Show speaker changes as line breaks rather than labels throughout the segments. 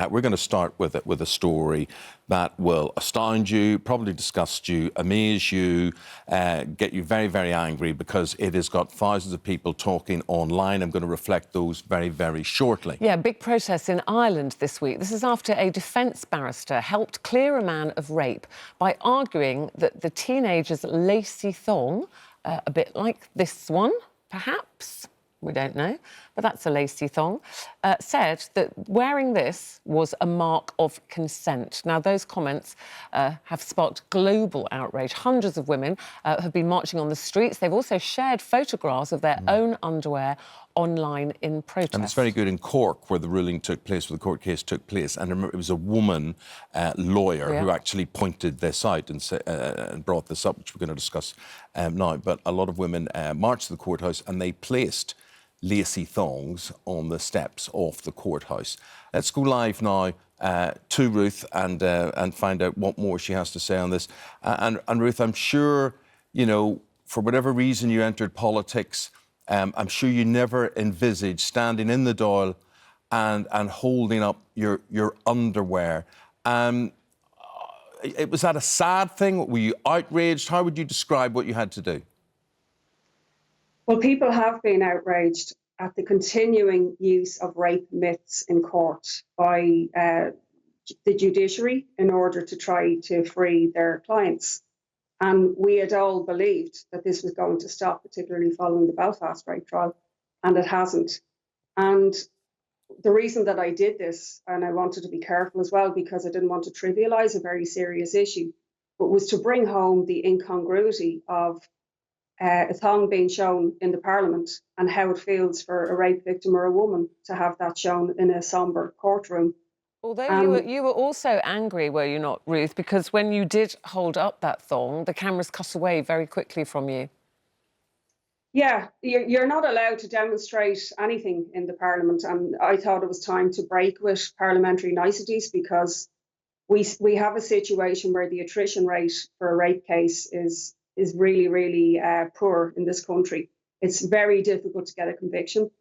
We're going to start with a story that will astound you, probably disgust you, amaze you, get you very, very angry, because it has got thousands of people talking online. I'm going to reflect those very, very shortly.
Yeah, big protests in Ireland this week. This is after a defence barrister helped clear a man of rape by arguing that the teenager's lacy thong, a bit like this one, perhaps, we don't know, but that's a lacy thong, said that wearing this was a mark of consent. Now, those comments have sparked global outrage. Hundreds of women have been marching on the streets. They've also shared photographs of their own underwear online in protest.
And it's very good in Cork, where the ruling took place, where the court case took place. And remember, it was a woman lawyer who actually pointed this out and brought this up, which we're going to discuss now. But a lot of women marched to the courthouse and they placed lacy thongs on the steps of the courthouse. Let's go live now to Ruth and find out what more she has to say on this. And Ruth, I'm sure, you know, for whatever reason you entered politics, I'm sure you never envisaged standing in the Dáil and holding up your underwear. Was that a sad thing? Were you outraged? How would you describe what you had to do?
Well, people have been outraged at the continuing use of rape myths in court by the judiciary in order to try to free their clients. And we had all believed that this was going to stop, particularly following the Belfast rape trial, and it hasn't. And the reason that I did this, and I wanted to be careful as well, because I didn't want to trivialise a very serious issue, but was to bring home the incongruity of a thong being shown in the Parliament and how it feels for a rape victim or a woman to have that shown in a sombre courtroom.
Although you were also angry, were you not, Ruth? Because when you did hold up that thong, the cameras cut away very quickly from you.
Yeah, you're not allowed to demonstrate anything in the Parliament, and I thought it was time to break with parliamentary niceties, because we have a situation where the attrition rate for a rape case is really, really poor in this country. It's very difficult to get a conviction.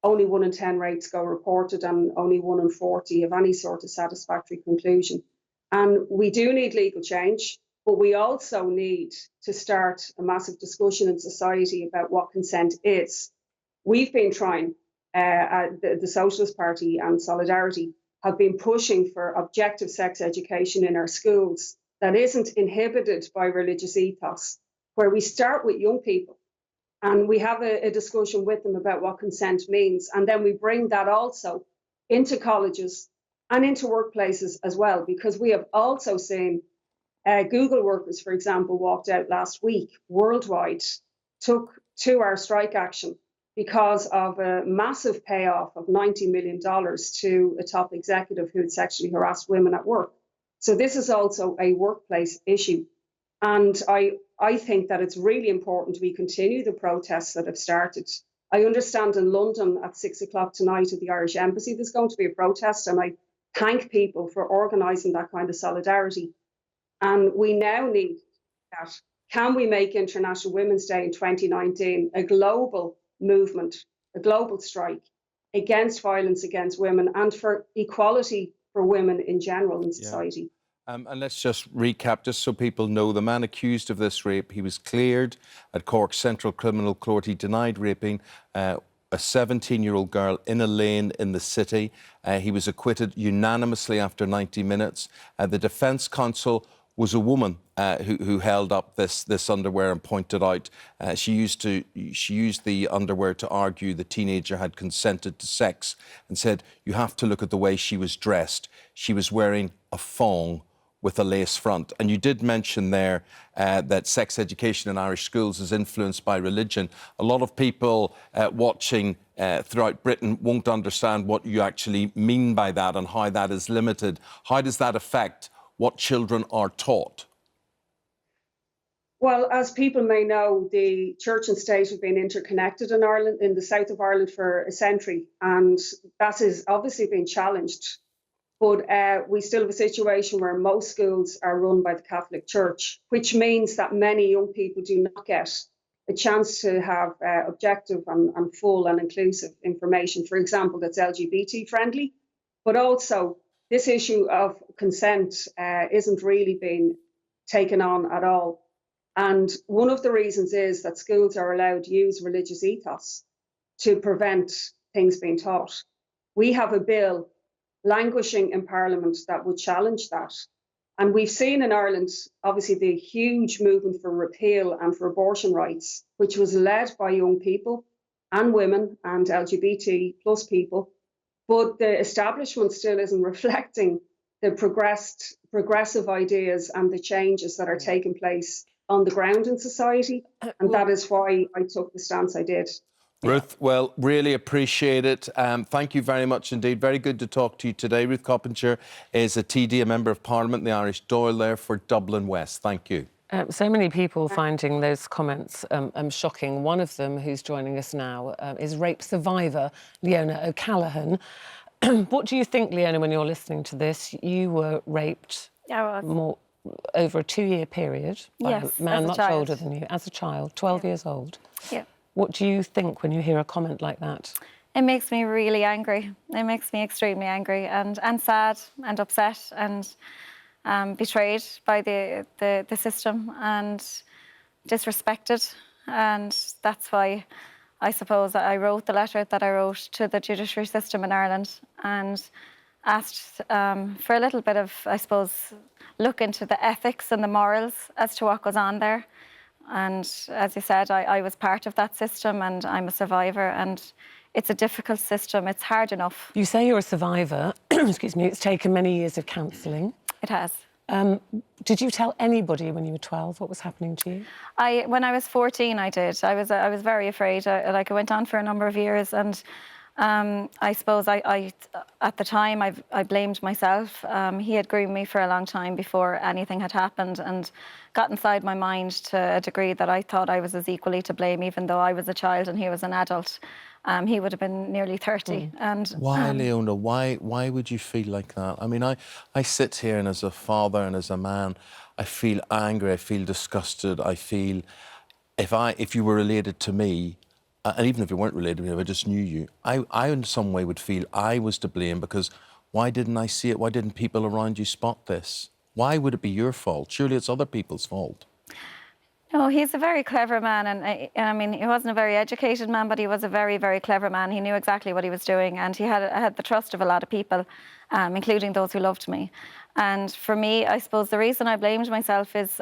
Only 1 in 10 rapes go reported, and only 1 in 40 have any sort of satisfactory conclusion. And we do need legal change, but we also need to start a massive discussion in society about what consent is. We've been trying, the Socialist Party and Solidarity have been pushing for objective sex education in our schools that isn't inhibited by religious ethos, where we start with young people and we have a discussion with them about what consent means. And then we bring that also into colleges and into workplaces as well, because we have also seen Google workers, for example, walked out last week worldwide, took 2-hour strike action because of a massive payoff of $90 million to a top executive who had sexually harassed women at work. So this is also a workplace issue. And I think that it's really important we continue the protests that have started. I understand in London at 6 o'clock tonight at the Irish Embassy, there's going to be a protest, and I thank people for organising that kind of solidarity. And we now need that. Can we make International Women's Day in 2019 a global movement, a global strike against violence against women and for equality for women in general in society?
Yeah. And let's just recap, just so people know, the man accused of this rape, he was cleared at Cork Central Criminal Court. He denied raping a 17-year-old girl in a lane in the city. He was acquitted unanimously after 90 minutes. The defence counsel was a woman who held up this underwear and pointed out she used the underwear to argue the teenager had consented to sex, and said, you have to look at the way she was dressed. She was wearing a thong with a lace front. And you did mention there that sex education in Irish schools is influenced by religion. A lot of people watching throughout Britain won't understand what you actually mean by that and how that is limited. How does that affect what children are taught?
Well, as people may know, the church and state have been interconnected in Ireland, in the south of Ireland, for a century, and that has obviously been challenged. But we still have a situation where most schools are run by the Catholic Church, which means that many young people do not get a chance to have objective and full and inclusive information, for example, that's LGBT friendly, but also this issue of consent isn't really being taken on at all. And one of the reasons is that schools are allowed to use religious ethos to prevent things being taught. We have a bill languishing in Parliament that would challenge that. And we've seen in Ireland, obviously, the huge movement for repeal and for abortion rights, which was led by young people and women and LGBT plus people. But the establishment still isn't reflecting the progressive ideas and the changes that are taking place on the ground in society. And that is why I took the stance I did.
Ruth, well, really appreciate it. Thank you very much indeed. Very good to talk to you today. Ruth Coppinger is a TD, a Member of Parliament, the Irish Dáil there for Dublin West. Thank you.
So many people finding those comments shocking. One of them, who's joining us now, is rape survivor Leona O'Callaghan. What do you think, Leona, when you're listening to this? You were raped over a 2-year period by a man much older than you, as a child, 12 years old.
Yeah.
What do you think when you hear a comment like that?
It makes me really angry. It makes me extremely angry and sad and upset and betrayed by the system and disrespected. And that's why I suppose I wrote the letter that I wrote to the judiciary system in Ireland and asked for a little bit of, I suppose, look into the ethics and the morals as to what goes on there. And as you said, I was part of that system and I'm a survivor, and it's a difficult system. It's hard enough.
You say you're a survivor. Excuse me. It's taken many years of counselling.
It has.
Did you tell anybody when you were 12 what was happening to you?
When I was 14, I did. I was very afraid. I went on for a number of years, and I suppose I at the time I blamed myself. He had groomed me for a long time before anything had happened, and got inside my mind to a degree that I thought I was as equally to blame, even though I was a child and he was an adult. He would have been nearly 30. And
why, Leona? Why would you feel like that? I mean, I sit here, and as a father and as a man, I feel angry. I feel disgusted. I feel if you were related to me, and even if you weren't related to me, if I just knew you, I in some way would feel I was to blame, because why didn't I see it? Why didn't people around you spot this? Why would it be your fault? Surely it's other people's fault.
No, he's a very clever man, and I mean, he wasn't a very educated man, but he was a very, very clever man. He knew exactly what he was doing, and he had the trust of a lot of people, including those who loved me. And for me, I suppose the reason I blamed myself is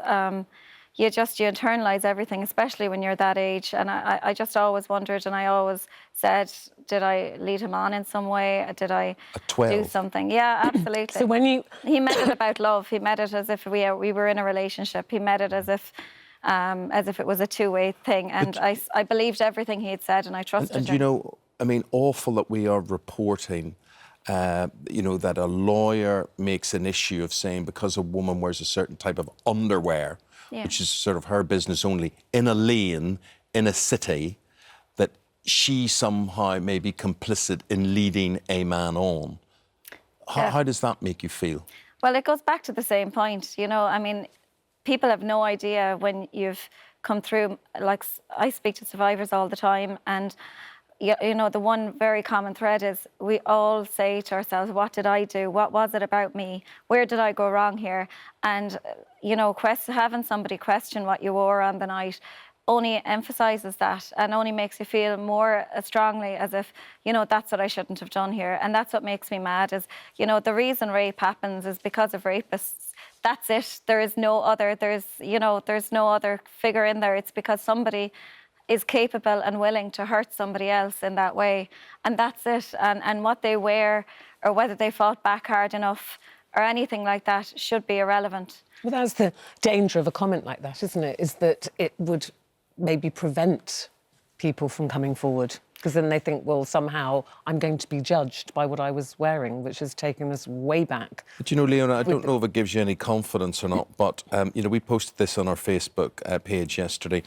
you internalise everything, especially when you're that age. And I just always wondered, and I always said, did I lead him on in some way? Did I do something? Yeah, absolutely.
So when
he met it about love. He met it as if we were in a relationship. He met it as if it was a two-way thing. And I believed everything he had said, and I trusted him.
And you know, I mean, awful that we are reporting, you know, that a lawyer makes an issue of saying because a woman wears a certain type of underwear, which is sort of her business only, in a lane, in a city, that she somehow may be complicit in leading a man on. How does that make you feel?
Well, it goes back to the same point. You know, I mean, people have no idea when you've come through. Like, I speak to survivors all the time, and you know, the one very common thread is we all say to ourselves, what did I do? What was it about me? Where did I go wrong here? And, you know, having somebody question what you wore on the night only emphasises that and only makes you feel more strongly as if, you know, that's what I shouldn't have done here. And that's what makes me mad is, you know, the reason rape happens is because of rapists. That's it. There is no other, there's no other figure in there. It's because somebody is capable and willing to hurt somebody else in that way. And that's it. And what they wear or whether they fought back hard enough or anything like that should be irrelevant.
Well, that's the danger of a comment like that, isn't it? Is that it would maybe prevent people from coming forward, because then they think, well, somehow I'm going to be judged by what I was wearing, which has taken us way back.
But, you know, Leona, I don't know if it gives you any confidence or not, but, you know, we posted this on our Facebook page yesterday.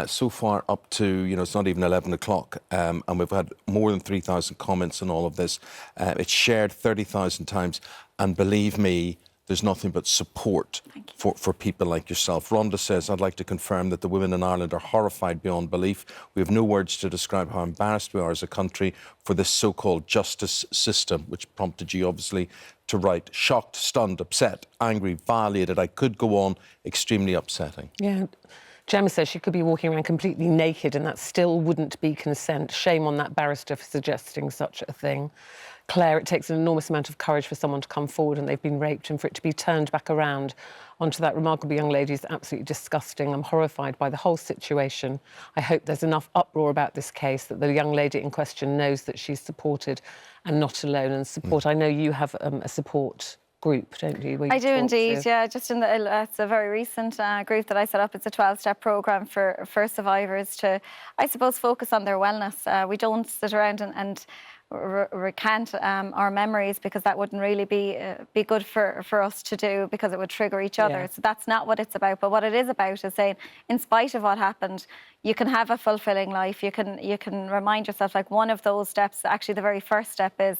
So far up to, you know, it's not even 11 o'clock, and we've had more than 3,000 comments on all of this. It's shared 30,000 times, and believe me, there's nothing but support for people like yourself. Rhonda says, I'd like to confirm that the women in Ireland are horrified beyond belief. We have no words to describe how embarrassed we are as a country for this so-called justice system, which prompted you, obviously, to write, shocked, stunned, upset, angry, violated. I could go on, extremely upsetting.
Yeah. Gemma says she could be walking around completely naked and that still wouldn't be consent. Shame on that barrister for suggesting such a thing. Claire, it takes an enormous amount of courage for someone to come forward and they've been raped, and for it to be turned back around onto that remarkable young lady is absolutely disgusting. I'm horrified by the whole situation. I hope there's enough uproar about this case that the young lady in question knows that she's supported and not alone. And support, I know you have a support group, don't you?
I do indeed, yeah. Just in the, it's a very recent group that I set up. It's a 12-step programme for survivors to, I suppose, focus on their wellness. We don't sit around and recant our memories, because that wouldn't really be good for us to do, because it would trigger each other.
Yeah.
So that's not what it's about. But what it is about is saying, in spite of what happened, you can have a fulfilling life. You can remind yourself, like, one of those steps, actually the very first step is,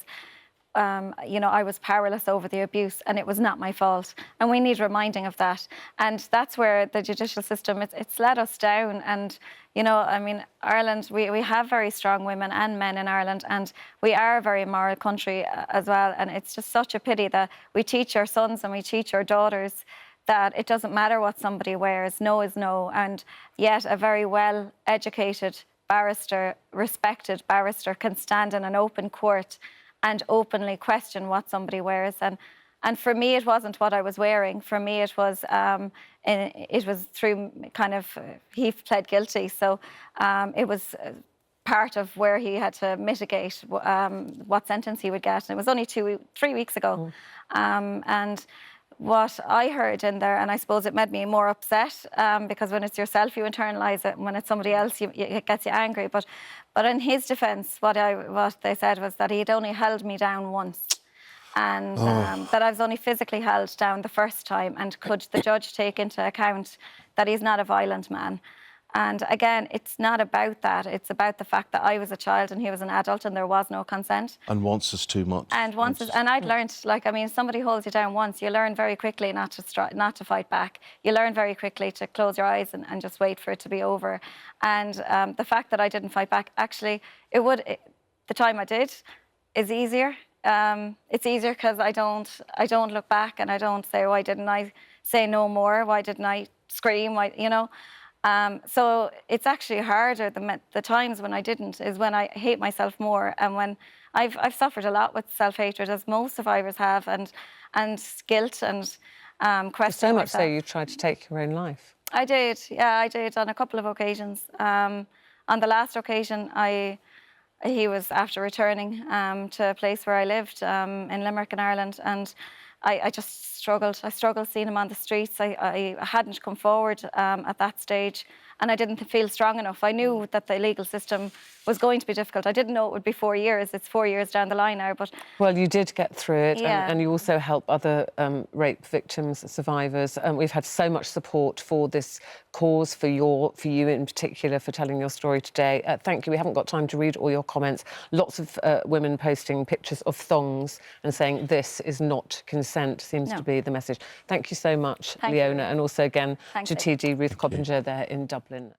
you know, I was powerless over the abuse and it was not my fault. And we need reminding of that. And that's where the judicial system, it's let us down. And, you know, I mean, Ireland, we have very strong women and men in Ireland, and we are a very moral country as well. And it's just such a pity that we teach our sons and we teach our daughters that it doesn't matter what somebody wears, no is no. And yet a very well-educated barrister, respected barrister, can stand in an open court and openly question what somebody wears. And for me, it wasn't what I was wearing. For me, it was through kind of, he pled guilty. So it was part of where he had to mitigate what sentence he would get. And it was only 3 weeks ago. And what I heard in there, and I suppose it made me more upset, because when it's yourself, you internalise it, and when it's somebody else, it gets you angry. But in his defence, what they said was that he had only held me down once, and that I was only physically held down the first time, and could the judge take into account that he's not a violent man. And again, it's not about that. It's about the fact that I was a child and he was an adult and there was no consent.
And once is too much.
And and I'd learned, like, I mean, if somebody holds you down once, you learn very quickly not to fight back. You learn very quickly to close your eyes and just wait for it to be over. And the fact that I didn't fight back, actually, the time I did is easier. It's easier because I don't look back and I don't say, why didn't I say no more? Why didn't I scream? Why, you know? So it's actually harder. The times when I didn't is when I hate myself more, and when I've suffered a lot with self-hatred, as most survivors have, and guilt and questioning.
So much so you tried to take your own life.
I did, yeah, I did on a couple of occasions. On the last occasion, he was after returning to a place where I lived in Limerick in Ireland, and I just struggled. I struggled seeing him on the streets. I hadn't come forward at that stage, and I didn't feel strong enough. I knew that the legal system was going to be difficult. I didn't know it would be 4 years. It's 4 years down the line now, but...
Well, you did get through it,
yeah.
and you also help other rape victims, survivors. We've had so much support for this cause, for you in particular, for telling your story today. Thank you. We haven't got time to read all your comments. Lots of women posting pictures of thongs and saying this is not consent seems to be the message. Thank you so much, Leona, and also again to TD Ruth Coppinger there in Dublin.